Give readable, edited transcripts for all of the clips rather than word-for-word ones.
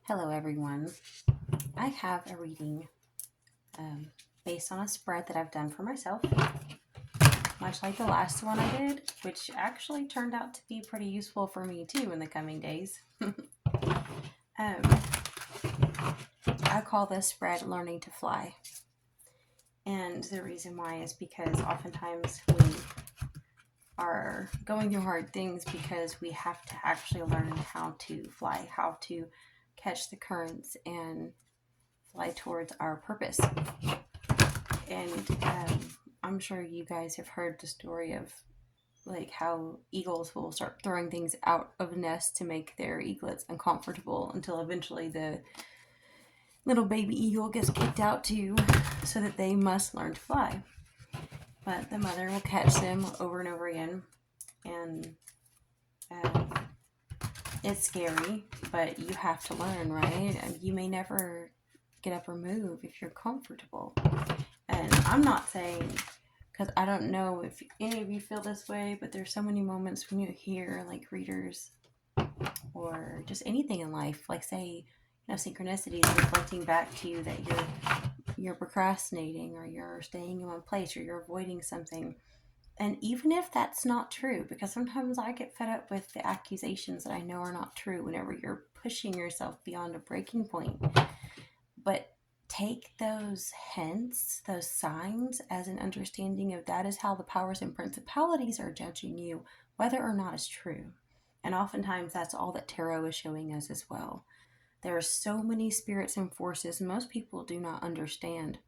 Hello, everyone. I have a reading based on a spread that I've done for myself, much like the last one I did, which actually turned out to be pretty useful for me too in the coming days. um, I call this spread Learning to Fly. And the reason why is because oftentimes we are going through hard things because we have to actually learn how to fly, how to catch the currents and fly towards our purpose. And I'm sure you guys have heard the story of like how eagles will start throwing things out of a nest to make their eaglets uncomfortable until eventually the little baby eagle gets kicked out too, so that they must learn to fly. But the mother will catch them over and over again, and um, it's scary, but you have to learn, right? And you may never get up or move if you're comfortable. And I'm not saying, because I don't know if any of you feel this way, but there's so many moments when you hear like readers or just anything in life, like say, synchronicities reflecting back to you that you're procrastinating or you're staying in one place or you're avoiding something. And even if that's not true, because sometimes I get fed up with the accusations that I know are not true whenever you're pushing yourself beyond a breaking point. But take those hints, those signs, as an understanding of that is how the powers and principalities are judging you, whether or not it's true. And oftentimes that's all that tarot is showing us as well. There are so many spirits and forces most people do not understand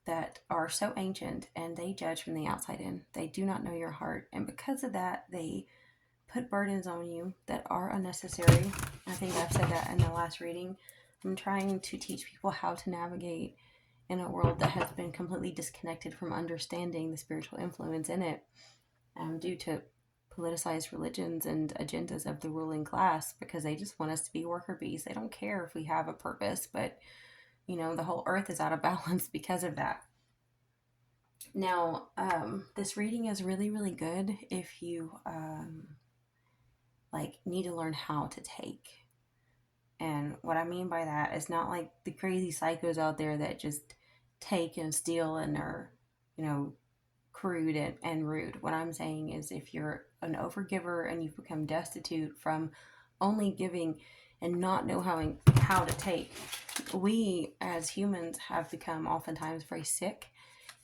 that are so ancient, and they judge from the outside in. They do not know your heart, and because of that they put burdens on you that are unnecessary. I think I've said that in the last reading. I'm trying to teach people how to navigate in a world that has been completely disconnected from understanding the spiritual influence in it, due to politicized religions and agendas of the ruling class, because they just want us to be worker bees. They don't care if we have a purpose, but the whole earth is out of balance because of that. Now, this reading is really, really good if you need to learn how to take. And what I mean by that is not like the crazy psychos out there that just take and steal and are, crude and rude. What I'm saying is if you're an overgiver and you've become destitute from only giving and not know how to take, we as humans have become oftentimes very sick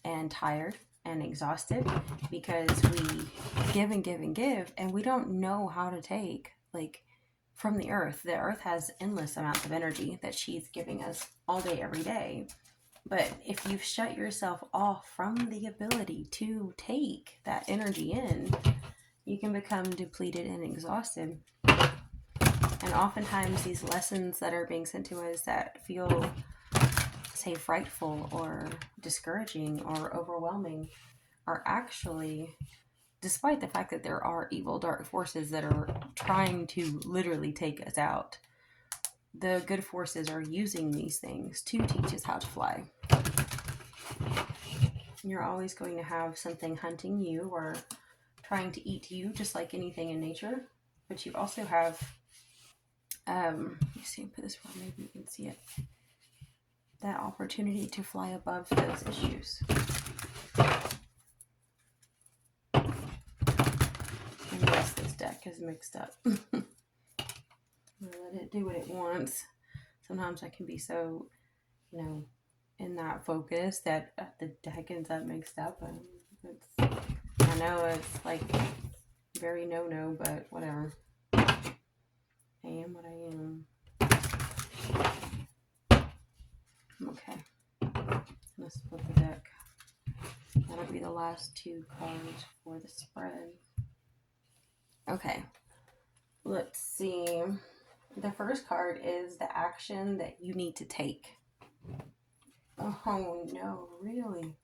and tired and exhausted because we give and give and give, and we don't know how to take from the earth. The earth has endless amounts of energy that she's giving us all day, every day. But if you've shut yourself off from the ability to take that energy in, you can become depleted and exhausted. And oftentimes these lessons that are being sent to us that feel, say, frightful or discouraging or overwhelming are actually, despite the fact that there are evil, dark forces that are trying to literally take us out, the good forces are using these things to teach us how to fly. You're always going to have something hunting you or trying to eat you, just like anything in nature. But you also have, let me see, put this where maybe you can see it, that opportunity to fly above those issues. Unless this deck is mixed up. Let it do what it wants. Sometimes I can be so, in that focus that the deck ends up mixed up. And I know it's like very no, but whatever. I am what I am. Okay. Let's flip the deck. That'll be the last two cards for the spread. Okay. Let's see. The first card is the action that you need to take. Oh no, really?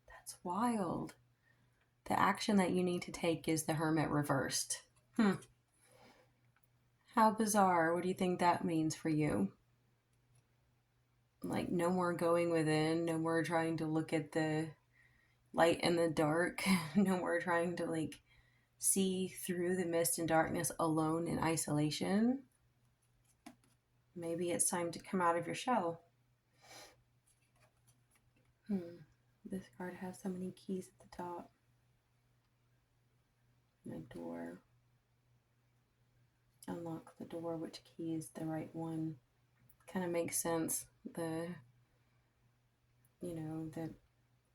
That's wild. The action that you need to take is the Hermit reversed. How bizarre. What do you think that means for you? Like, no more going within, no more trying to look at the light and the dark, no more trying to see through the mist and darkness alone in isolation. Maybe it's time to come out of your shell. This card has so many keys at the top. And a door. Unlock the door. Which key is the right one? Kind of makes sense. The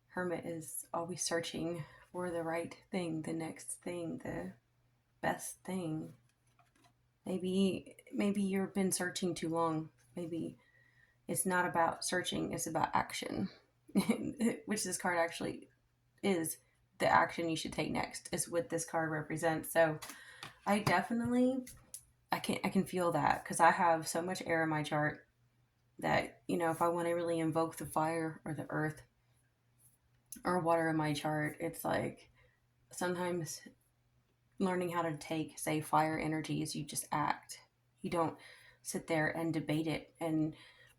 hermit is always searching for the right thing, the next thing, the best thing. Maybe you've been searching too long. Maybe it's not about searching, it's about action. Which this card actually is the action you should take next, is what this card represents. So I can feel that, because I have so much air in my chart that, if I want to really invoke the fire or the earth or water in my chart, it's like sometimes learning how to take, say, fire energies, you just act. You don't sit there and debate it and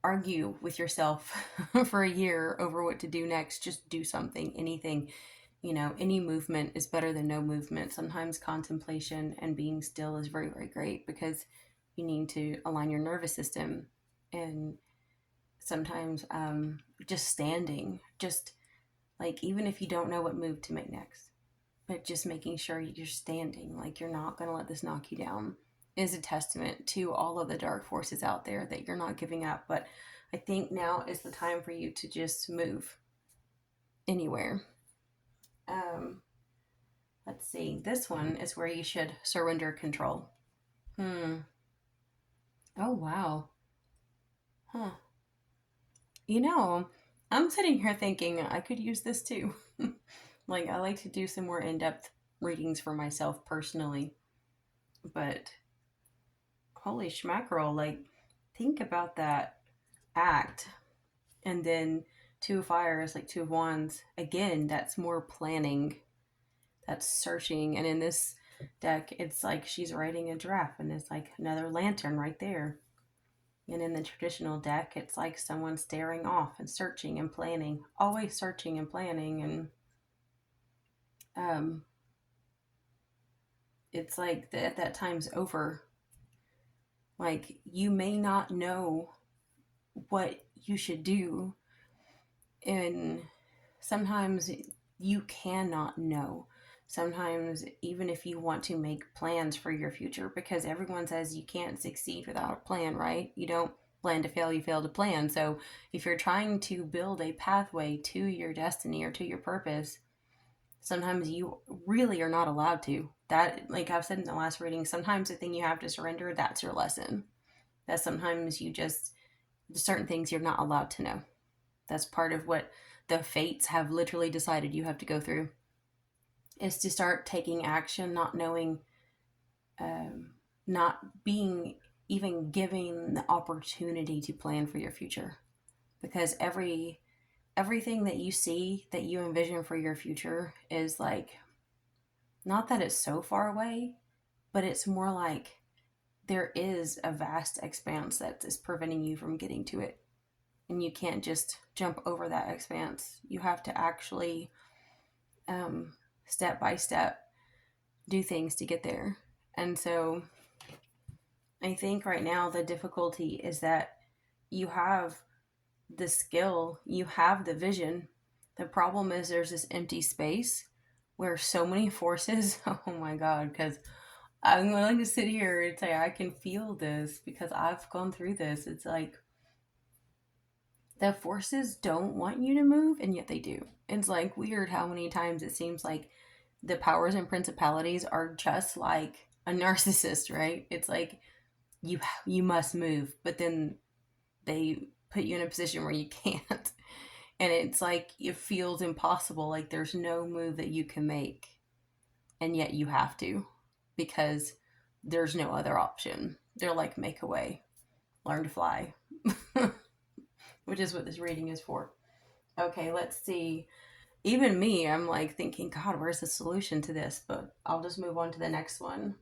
argue with yourself for a year over what to do next. Just do something, anything. Any movement is better than no movement. Sometimes contemplation and being still is very, very great, because you need to align your nervous system. And sometimes just standing, just like, even if you don't know what move to make next, but just making sure you're standing, like you're not going to let this knock you down, is a testament to all of the dark forces out there, that you're not giving up. But I think now is the time for you to just move anywhere. Let's see. This one is where you should surrender control. Oh, wow. Huh. I'm sitting here thinking I could use this too. Like, I like to do some more in-depth readings for myself personally. But holy schmackerel, like, think about that act. And then two of fires, like two of wands. Again, that's more planning. That's searching. And in this deck, it's like she's writing a draft, and it's like another lantern right there. And in the traditional deck, it's like someone staring off and searching and planning, always searching and planning. And it's like that time's over. Like, you may not know what you should do, and sometimes you cannot know. Sometimes, even if you want to make plans for your future, because everyone says you can't succeed without a plan, right? You don't plan to fail, you fail to plan. So if you're trying to build a pathway to your destiny or to your purpose, sometimes you really are not allowed to. That, like I've said in the last reading, sometimes the thing you have to surrender, that's your lesson. That sometimes certain things you're not allowed to know. That's part of what the fates have literally decided you have to go through, is to start taking action, not knowing, not being even given the opportunity to plan for your future. Because everything that you see, that you envision for your future, is like, not that it's so far away, but it's more like there is a vast expanse that is preventing you from getting to it. And you can't just jump over that expanse. You have to actually, step by step, do things to get there. And so I think right now the difficulty is that you have the skill, you have the vision. The problem is there's this empty space where so many forces, oh my God, because I'm willing to sit here and say I can feel this because I've gone through this. It's like the forces don't want you to move, and yet they do. It's like weird how many times it seems like the powers and principalities are just like a narcissist, right? It's like you must move, but then they put you in a position where you can't. And it's like it feels impossible, like there's no move that you can make, and yet you have to, because there's no other option. They're like, make a way, learn to fly. Which is what this reading is for. Okay, let's see. Even me, I'm like thinking, God, where's the solution to this? But I'll just move on to the next one.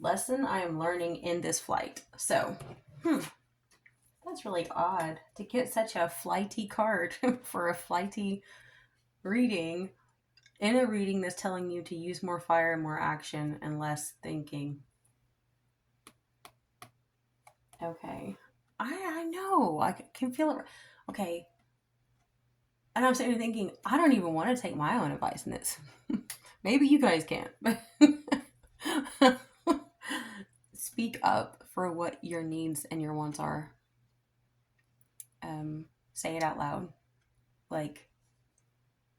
Lesson I am learning in this flight. So, that's really odd to get such a flighty card for a flighty reading, in a reading that's telling you to use more fire and more action and less thinking. Okay. I know. I can feel it. Okay. And I'm sitting here thinking, I don't even want to take my own advice in this. Maybe you guys can't. But speak up for what your needs and your wants are. Say it out loud. Like,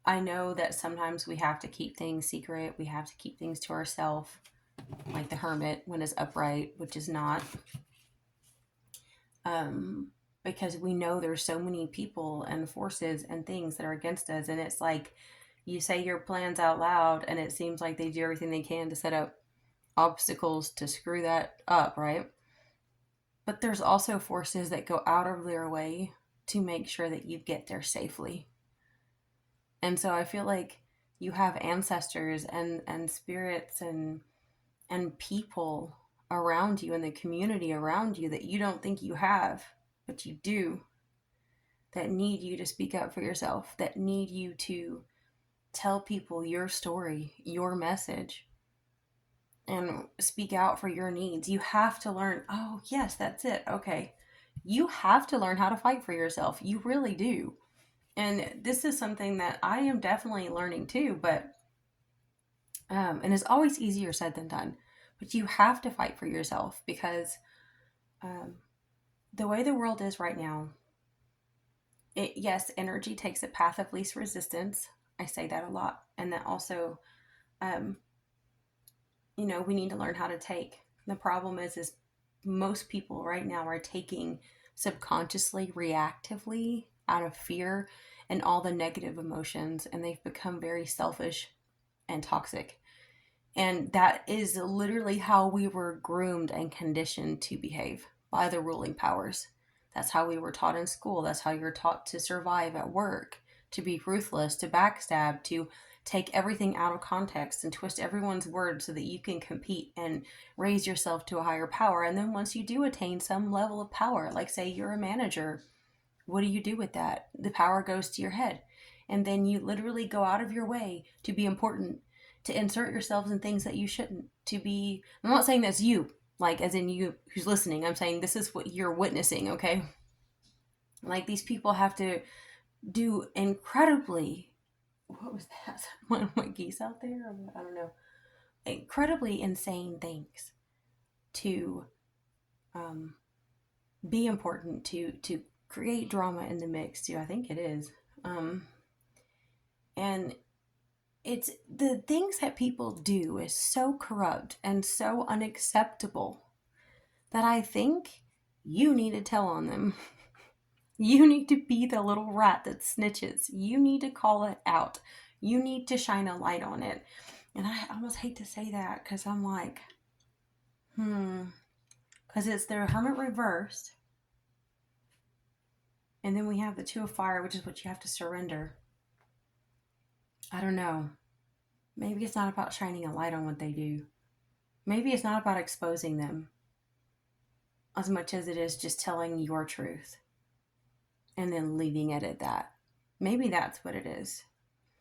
I know that sometimes we have to keep things secret. We have to keep things to ourselves, like the hermit when it's upright, which is not. Um, because we know there's so many people and forces and things that are against us. And it's like you say your plans out loud, and it seems like they do everything they can to set up obstacles to screw that up, right? But there's also forces that go out of their way to make sure that you get there safely. And so I feel like you have ancestors and spirits and people around you in the community around you that you don't think you have, but you do, that need you to speak up for yourself, that need you to tell people your story, your message, and speak out for your needs. You have to learn, oh, yes, that's it. Okay. You have to learn how to fight for yourself. You really do. And this is something that I am definitely learning too, but and it's always easier said than done. But you have to fight for yourself because um, the way the world is right now, yes, energy takes a path of least resistance. I say that a lot, and that also, um, we need to learn how to take. The problem is most people right now are taking subconsciously, reactively, out of fear and all the negative emotions, and they've become very selfish and toxic. And that is literally how we were groomed and conditioned to behave by the ruling powers. That's how we were taught in school. That's how you're taught to survive at work, to be ruthless, to backstab, to take everything out of context and twist everyone's words so that you can compete and raise yourself to a higher power. And then once you do attain some level of power, like say you're a manager, what do you do with that? The power goes to your head. And then you literally go out of your way to be important, to insert yourselves in things that you shouldn't, to be. I'm not saying that's you, like as in you who's listening. I'm saying this is what you're witnessing, okay? Like these people have to do incredibly. What was that? One of my geese out there? I don't know. Incredibly insane things to um, be important, to create drama in the mix too. I think it is. And it's the things that people do is so corrupt and so unacceptable that I think you need to tell on them. You need to be the little rat that snitches. You need to call it out. You need to shine a light on it. And I almost hate to say that because I'm like, because it's the hermit reversed. And then we have the two of fire, which is what you have to surrender. I don't know. Maybe it's not about shining a light on what they do. Maybe it's not about exposing them as much as it is just telling your truth and then leaving it at that. Maybe that's what it is.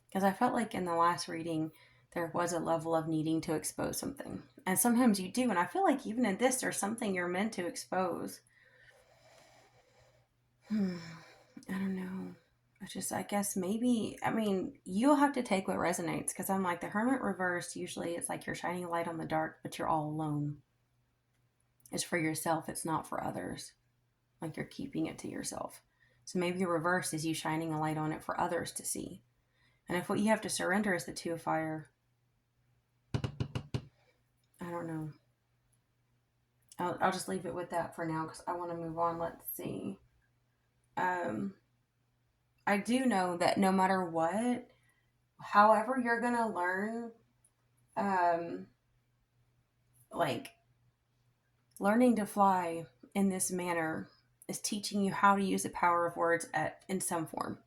Because I felt like in the last reading, there was a level of needing to expose something. And sometimes you do. And I feel like even in this, there's something you're meant to expose. I don't know. It's just, I guess maybe, I mean, you'll have to take what resonates. Because I'm like, the hermit reversed, usually it's like you're shining a light on the dark, but you're all alone. It's for yourself. It's not for others. Like you're keeping it to yourself. So maybe the reverse is you shining a light on it for others to see. And if what you have to surrender is the two of fire, I don't know. I'll just leave it with that for now because I want to move on. Let's see. I do know that no matter what, however you're going to learn, like learning to fly in this manner is teaching you how to use the power of words in some form.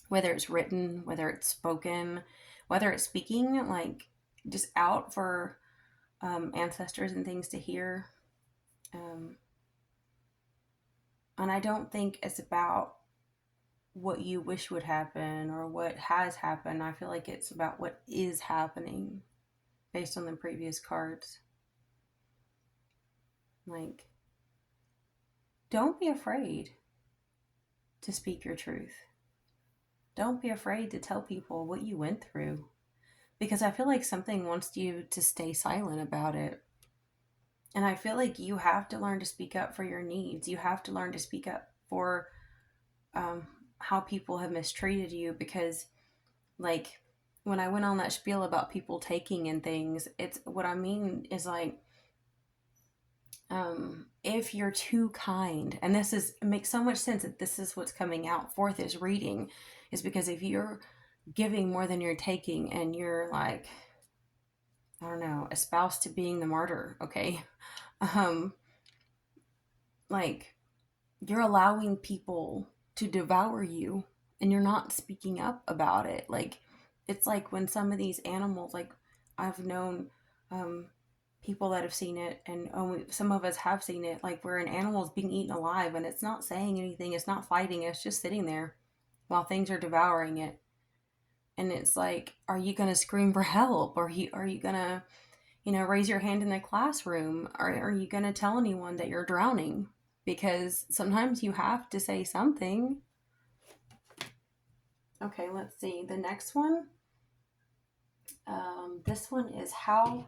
Whether it's written, whether it's spoken, whether it's speaking, like just out for ancestors and things to hear. And I don't think it's about what you wish would happen or what has happened. I feel like it's about what is happening based on the previous cards. Like, don't be afraid to speak your truth. Don't be afraid to tell people what you went through, because I feel like something wants you to stay silent about it. And I feel like you have to learn to speak up for your needs. You have to learn to speak up for um, how people have mistreated you. Because, like, when I went on that spiel about people taking and things, it's what I mean is like, if you're too kind, and this is, it makes so much sense that this is what's coming out forth is reading, is because if you're giving more than you're taking and you're like, I don't know, espoused to being the martyr, okay? Um, like, you're allowing people to devour you and you're not speaking up about it. Like, it's like when some of these animals, like, I've known um, people that have seen it, and only some of us have seen it, like where an animal is being eaten alive and it's not saying anything, it's not fighting, it's just sitting there while things are devouring it. And it's like, are you going to scream for help? Are you going to, raise your hand in the classroom? Or are you going to tell anyone that you're drowning? Because sometimes you have to say something. Okay, let's see. The next one. This one is, how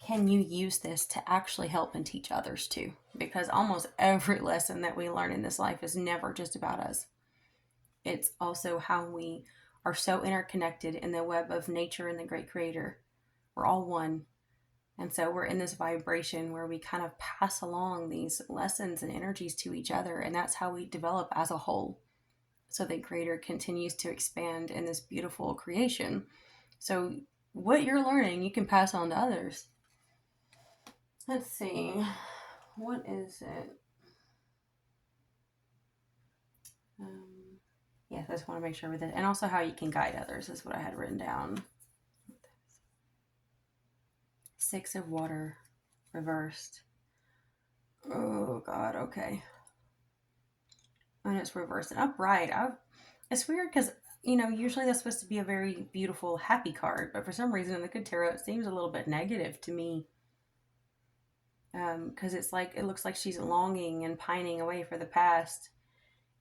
can you use this to actually help and teach others too? Because almost every lesson that we learn in this life is never just about us. It's also how we are so interconnected in the web of nature and the great creator. We're all one. And so we're in this vibration where we kind of pass along these lessons and energies to each other. And that's how we develop as a whole. So the creator continues to expand in this beautiful creation. So what you're learning, you can pass on to others. Let's see. What is it? Yes, I just want to make sure with it. And also how you can guide others is what I had written down. 6 of water reversed. Oh, God, okay. And it's reversed and upright. It's weird because, usually that's supposed to be a very beautiful, happy card. But for some reason in the Good Tarot, it seems a little bit negative to me. Because it's like, it looks like she's longing and pining away for the past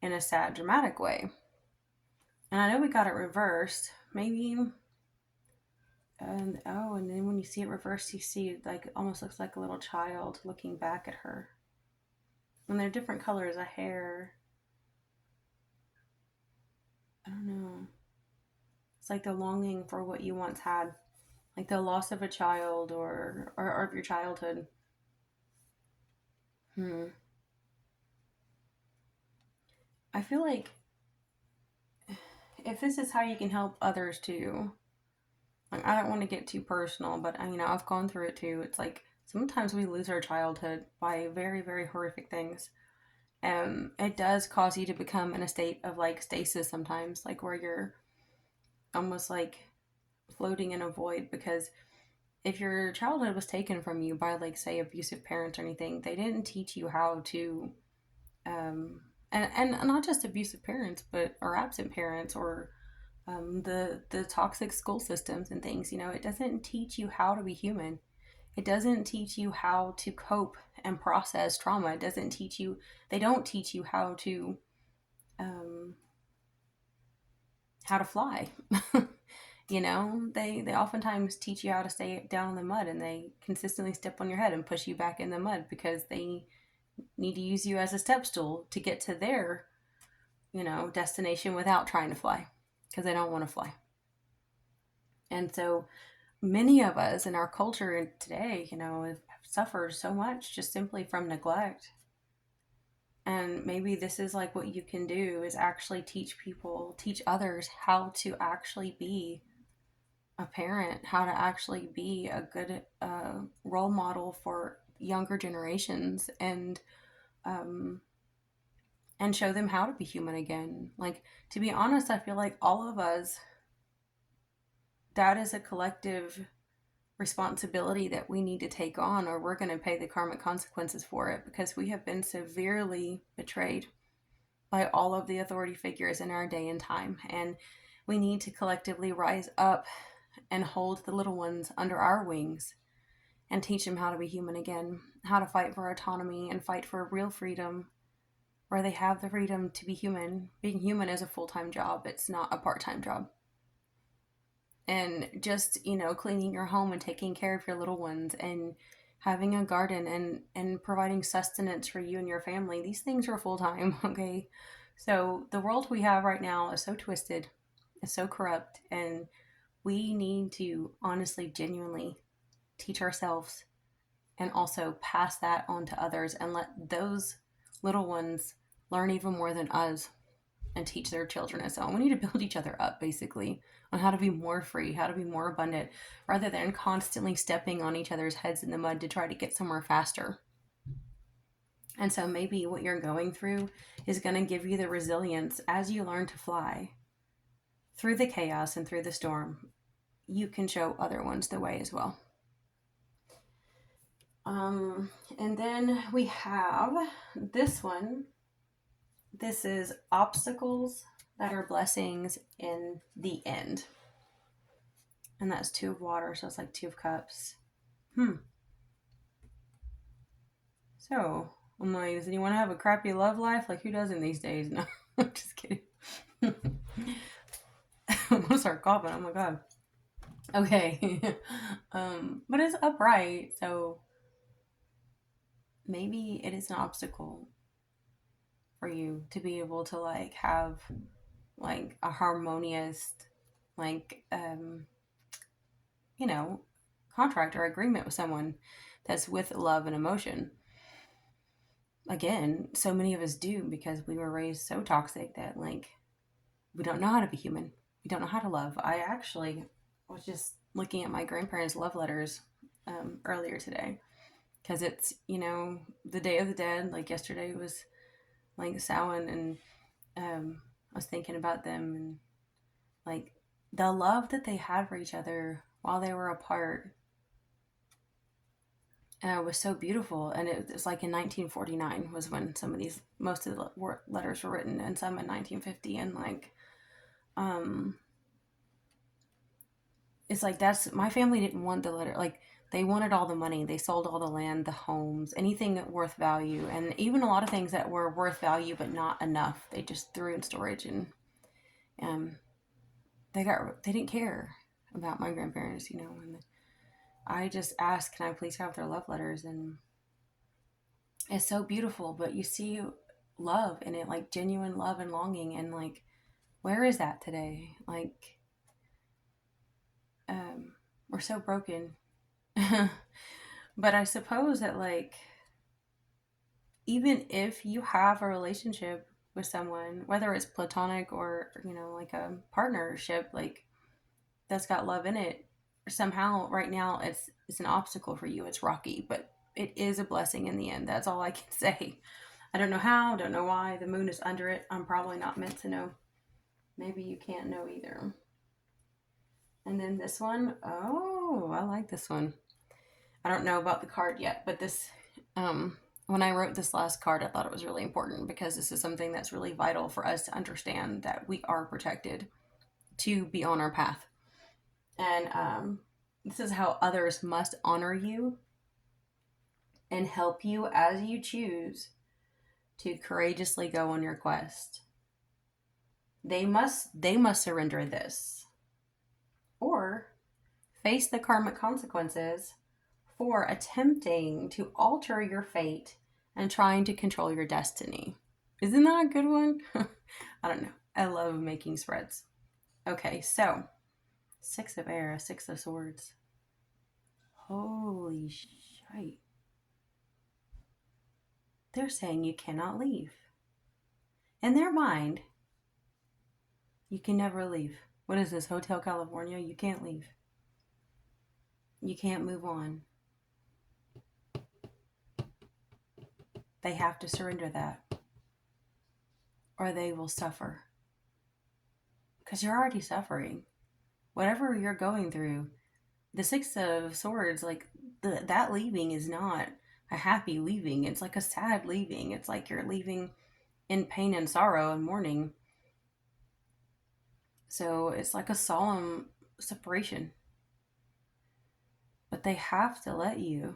in a sad, dramatic way. And I know we got it reversed. Maybe. And then when you see it reversed, you see it like, it almost looks like a little child looking back at her. And they're different colors of hair. I don't know. It's like the longing for what you once had, like the loss of a child or of your childhood. I feel like if this is how you can help others too, like, I don't want to get too personal, but I've gone through it too. It's like sometimes we lose our childhood by very, very horrific things. It does cause you to become in a state of like stasis sometimes, like where you're almost like floating in a void, because if your childhood was taken from you by, like, say, abusive parents or anything, they didn't teach you how to, and not just abusive parents, but or absent parents, or the toxic school systems and things. It doesn't teach you how to be human. It doesn't teach you how to cope and process trauma. It doesn't teach you. They don't teach you um, how to fly. They oftentimes teach you how to stay down in the mud, and they consistently step on your head and push you back in the mud because they need to use you as a step stool to get to their, destination without trying to fly, because they don't want to fly. And so many of us in our culture today, have suffered so much just simply from neglect. And maybe this is like what you can do, is actually teach others how to actually be a parent, how to actually be a good role model for younger generations, and show them how to be human again. Like, to be honest, I feel like all of us, that is a collective responsibility that we need to take on, or we're going to pay the karmic consequences for it, because we have been severely betrayed by all of the authority figures in our day and time. And we need to collectively rise up and hold the little ones under our wings and teach them how to be human again, how to fight for autonomy and fight for real freedom, where they have the freedom to be human. Being human is a full-time job. It's not a part-time job. And just, cleaning your home and taking care of your little ones and having a garden and providing sustenance for you and your family, these things are full-time. Okay, so the world we have right now is so twisted, it's so corrupt, and we need to honestly, genuinely teach ourselves and also pass that on to others and let those little ones learn even more than us and teach their children as well. We need to build each other up, basically, on how to be more free, how to be more abundant, rather than constantly stepping on each other's heads in the mud to try to get somewhere faster. And so maybe what you're going through is going to give you the resilience as you learn to fly through the chaos and through the storm. You can show other ones the way as well. And then we have this one. This is obstacles that are blessings in the end. And that's 2 of water, so it's like 2 of cups. So, I'm like, does anyone have a crappy love life? Like, who doesn't these days? No, I'm just kidding. I'm gonna start coughing. Oh my god. Okay. But it's upright, so maybe it is an obstacle for you to be able to like have like a harmonious like contract or agreement with someone that's with love and emotion. Again, so many of us do because we were raised so toxic that like we don't know how to be human. We don't know how to love. I actually was just looking at my grandparents' love letters earlier today because it's the Day of the Dead. Like yesterday was like Samhain, and I was thinking about them and like the love that they had for each other while they were apart was so beautiful. And it was like in 1949 was when most of the letters were written, and some in 1950. And like, it's like that's my family didn't want the letter. Like they wanted all the money. They sold all the land, the homes, anything worth value, and even a lot of things that were worth value but not enough. They just threw in storage, and they didn't care about my grandparents, and I just asked, can I please have their love letters? And it's so beautiful, but you see love in it, like genuine love and longing. And like, where is that today? Like, we're so broken. But I suppose that like, even if you have a relationship with someone, whether it's platonic or, like a partnership, like that's got love in it, somehow right now it's an obstacle for you. It's rocky, but it is a blessing in the end. That's all I can say. I don't know how, don't know why. The moon is under it. I'm probably not meant to know. Maybe you can't know either. And then this one, oh, I like this one. I don't know about the card yet, but this, when I wrote this last card, I thought it was really important because this is something that's really vital for us to understand, that we are protected to be on our path. And this is how others must honor you and help you as you choose to courageously go on your quest. They must surrender this or face the karmic consequences for attempting to alter your fate and trying to control your destiny. Isn't that a good one? I don't know. I love making spreads. Okay, so 6 of air, 6 of swords. Holy shite. They're saying you cannot leave. In their mind, you can never leave. What is this, Hotel California? You can't leave. You can't move on. They have to surrender that, or they will suffer. Because you're already suffering. Whatever you're going through, the 6 of swords, like that leaving is not a happy leaving. It's like a sad leaving. It's like you're leaving in pain and sorrow and mourning. So it's like a solemn separation. But they have to let you.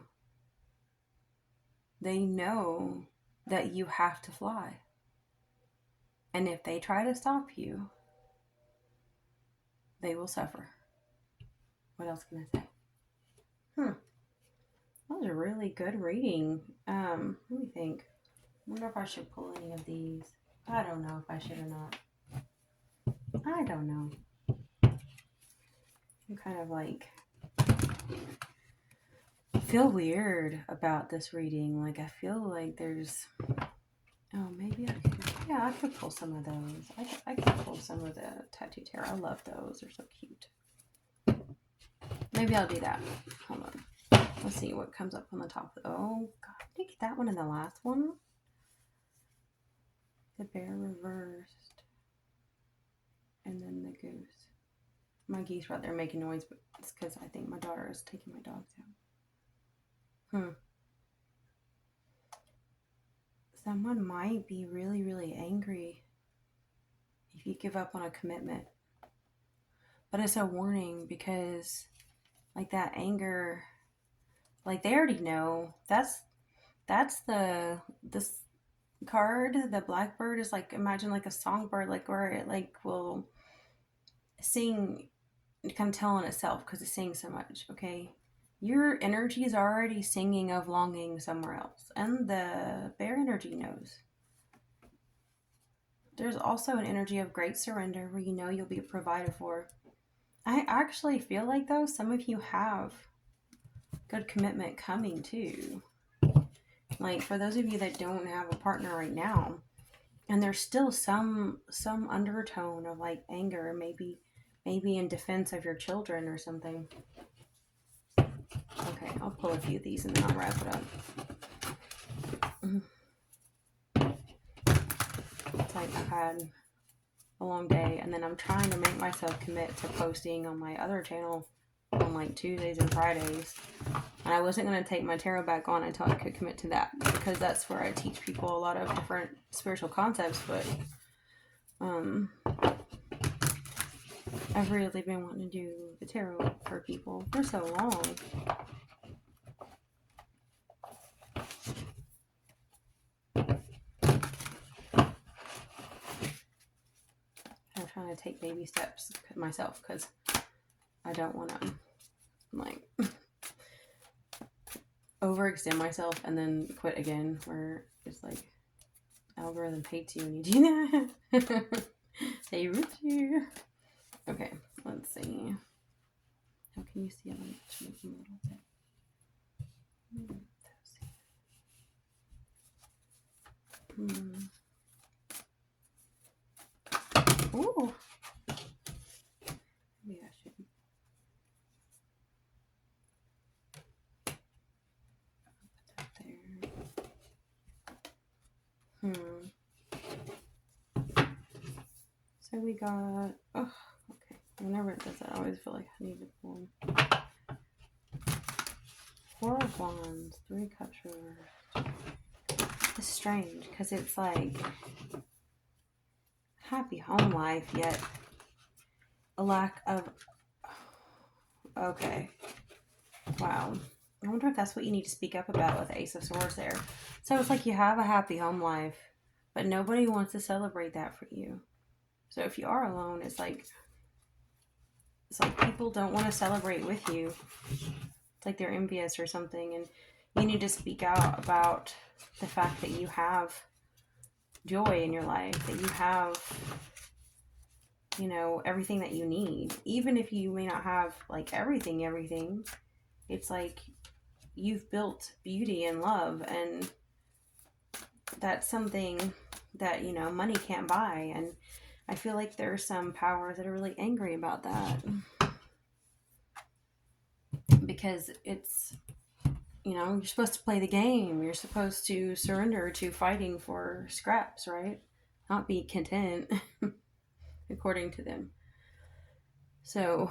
They know that you have to fly. And if they try to stop you, they will suffer. What else can I say? Hmm. That was a really good reading. Let me think. I wonder if I should pull any of these. I don't know if I should or not. I don't know. I'm kind of like I feel weird about this reading. Like I feel like there's maybe I could I could pull some of those. I could pull some of the tattoo tarot. I love those. They're so cute. Maybe I'll do that. Hold on. Let's see what comes up on the top. Oh god, did you get that one in the last one? The bear reversed. And then the goose. My geese are out there making noise, but it's because I think my daughter is taking my dogs out. Someone might be really, really angry if you give up on a commitment. But it's a warning because, like, that anger, like, they already know. That's this card. The blackbird is like, imagine like a songbird, like, where it, like, will sing, kind of telling itself because it's singing so much, okay? Your energy is already singing of longing somewhere else. And the bear energy knows. There's also an energy of great surrender where you know you'll be provided for. I actually feel like, though, some of you have good commitment coming too. Like, for those of you that don't have a partner right now, and there's still some undertone of like anger, maybe in defense of your children or something. Okay, I'll pull a few of these and then I'll wrap it up. It's like I've had a long day, and then I'm trying to make myself commit to posting on my other channel on like Tuesdays and Fridays. And I wasn't going to take my tarot back on until I could commit to that, because that's where I teach people a lot of different spiritual concepts. But I've really been wanting to do the tarot for people for so long. I'm trying to take baby steps myself because I don't want to like overextend myself and then quit again, where it's like algorithm hates you when you do that. They root you. Okay, let's see. How can you see it? Let me move a little bit. Ooh. Maybe I should put that there. So we got, oh, okay. Whenever it does that, I always feel like I need to pull. 4 of Wands, 3 Cups reversed. It's strange because it's like happy home life, yet a lack of. Okay. Wow. I wonder if that's what you need to speak up about with the Ace of Swords there. So it's like you have a happy home life, but nobody wants to celebrate that for you. So if you are alone, it's like people don't want to celebrate with you. It's like they're envious or something, and you need to speak out about the fact that you have joy in your life, that you have, everything that you need. Even if you may not have like everything, it's like you've built beauty and love, and that's something that money can't buy. And I feel like there are some powers that are really angry about that, because it's you're supposed to play the game. You're supposed to surrender to fighting for scraps, right? Not be content, according to them. So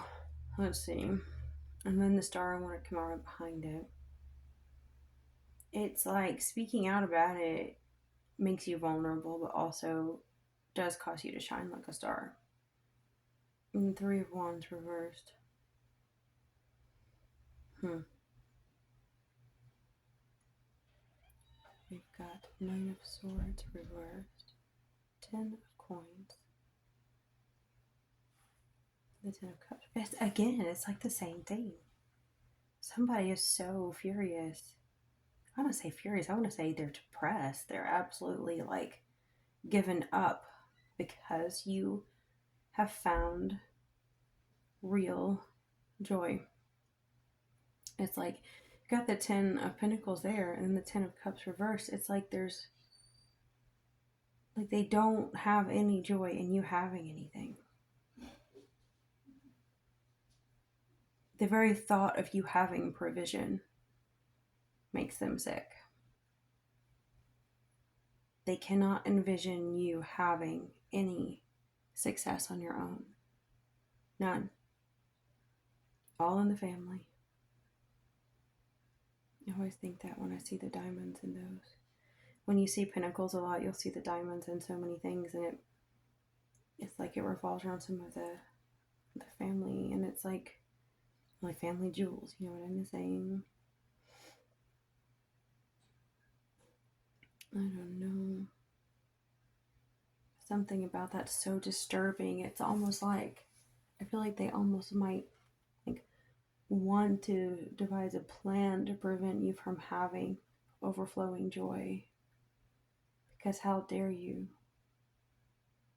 let's see. And then the star, I want to come right behind it. It's like speaking out about it makes you vulnerable, but also does cause you to shine like a star. And 3 of Wands reversed. We've got 9 of Swords reversed, 10 of coins. The Ten of Cups. It's like the same thing. Somebody is so furious. I don't want to say furious. I want to say they're depressed. They're absolutely like given up because you have found real joy. It's like you got the Ten of Pentacles there and the Ten of Cups reversed. It's like there's like they don't have any joy in you having anything. The very thought of you having provision makes them sick. They cannot envision you having any success on your own. None. All in the family. I always think that when I see the diamonds in those. When you see pentacles a lot, you'll see the diamonds in so many things, and it's like it revolves around some of the family, and it's like family jewels, you know what I'm saying? I don't know. Something about that's so disturbing. It's almost like I feel like they almost might like want to devise a plan to prevent you from having overflowing joy. Because how dare you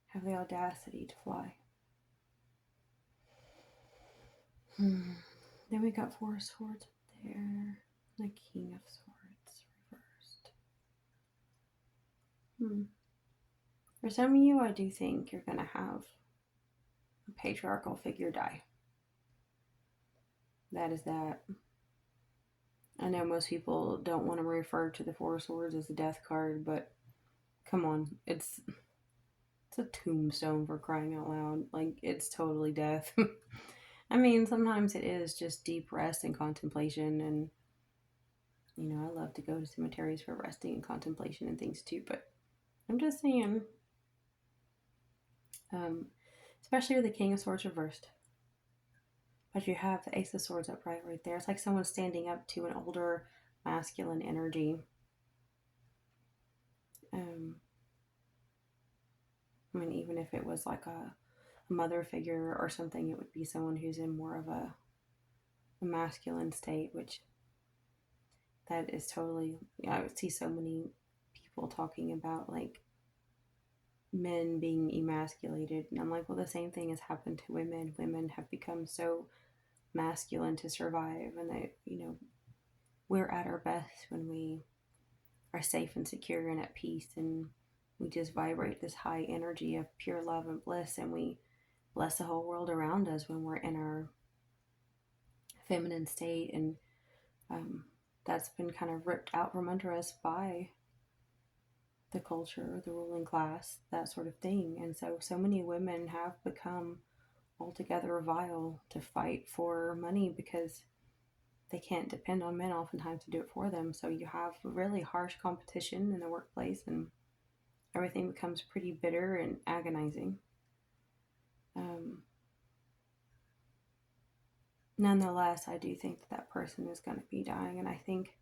have the audacity to fly? Then we got Four of Swords up there. The King of Swords reversed. For some of you, I do think you're going to have a patriarchal figure die. That is that. I know most people don't want to refer to the Four of Swords as a death card, but come on, it's a tombstone for crying out loud. Like, it's totally death. I mean, sometimes it is just deep rest and contemplation, and you know, I love to go to cemeteries for resting and contemplation and things too, but I'm just saying, especially with the King of Swords reversed. But you have the Ace of Swords upright right there. It's like someone standing up to an older masculine energy. I mean, even if it was like a mother figure or something, it would be someone who's in more of a masculine state, which that is totally, I would see so many people talking about like men being emasculated. And I'm like, well, the same thing has happened to women. Women have become so masculine to survive, and they, you know, we're at our best when we are safe and secure and at peace, and we just vibrate this high energy of pure love and bliss, and we bless the whole world around us when we're in our feminine state. And that's been kind of ripped out from under us by the culture, the ruling class, that sort of thing. And so many women have become altogether vile to fight for money because they can't depend on men oftentimes to do it for them. So you have really harsh competition in the workplace, and everything becomes pretty bitter and agonizing. Nonetheless, I do think that person is going to be dying, and I think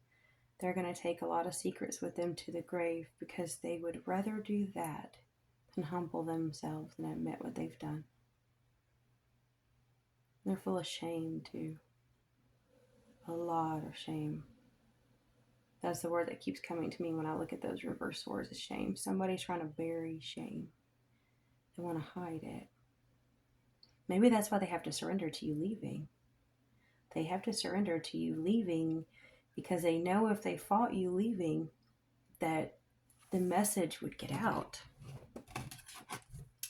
they're going to take a lot of secrets with them to the grave, because they would rather do that than humble themselves and admit what they've done. They're full of shame too. A lot of shame. That's the word that keeps coming to me when I look at those reverse swords, is shame. Somebody's trying to bury shame. They want to hide it. Maybe that's why they have to surrender to you leaving. They have to surrender to you leaving because they know if they fought you leaving, that the message would get out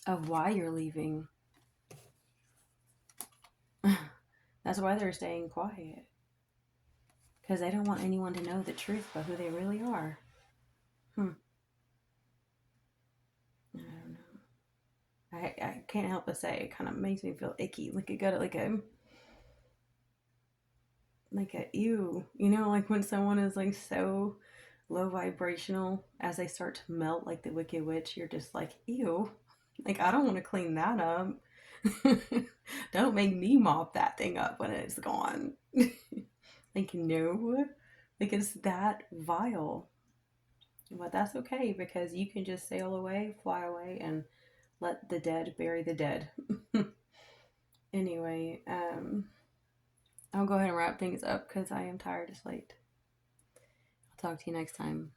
of why you're leaving. That's why they're staying quiet. Because they don't want anyone to know the truth about who they really are. I don't know. I can't help but say it kind of makes me feel icky. Like, it got like a ew. You know, like when someone is like so low vibrational, as they start to melt like the Wicked Witch, you're just like, ew. Like, I don't want to clean that up. Don't make me mop that thing up when it's gone. Like, no. Like, it's that vile. But that's okay, because you can just sail away, fly away, and let the dead bury the dead. Anyway, I'll go ahead and wrap things up because I am tired. It's late. I'll talk to you next time.